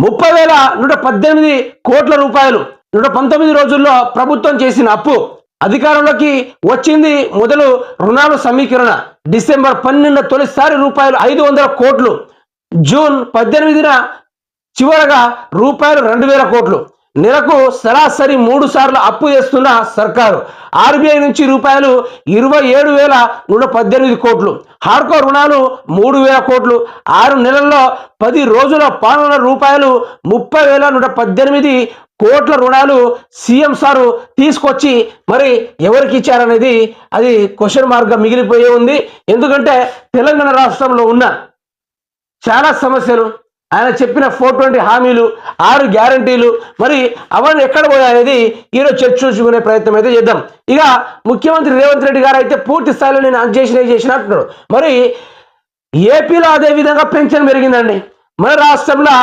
30,118 కోట్ల రూపాయలు 119 రోజుల్లో ప్రభుత్వం చేసిన అప్పు. అధికారంలోకి వచ్చింది మొదలు రుణాల సమీకరణ. డిసెంబర్ 12 తొలిసారి రూపాయలు 500 కోట్లు. జూన్ 18 చివరగా రూపాయలు 2,000 కోట్లు. నెలకు సరాసరి 3 సార్లు అప్పు చేస్తున్న సర్కారు. ఆర్బీఐ నుంచి రూపాయలు 27,118 కోట్లు. హార్కో రుణాలు 3,000 కోట్లు. 6 నెలల్లో 10 రోజుల పాలన రూపాయలు 30,118 కోట్ల రుణాలు సీఎం సారు తీసుకొచ్చి మరి ఎవరికి ఇచ్చారనేది అది క్వశ్చన్ మార్క్గా మిగిలిపోయే ఉంది. ఎందుకంటే తెలంగాణ రాష్ట్రంలో ఉన్న చాలా సమస్యలు, ఆయన చెప్పిన 420 హామీలు, 6 గ్యారంటీలు, మరి అవన్నీ ఎక్కడ పోయాయనేది ఈరోజు చర్చించుకునే ప్రయత్నం అయితే చేద్దాం. ఇక ముఖ్యమంత్రి రేవంత్ రెడ్డి గారు అయితే పూర్తి స్థాయిలో నేను చేసినట్టున్నాడు. మరి ఏపీలో అదే విధంగా పెన్షన్ పెరిగిందండి. మన రాష్ట్రంలో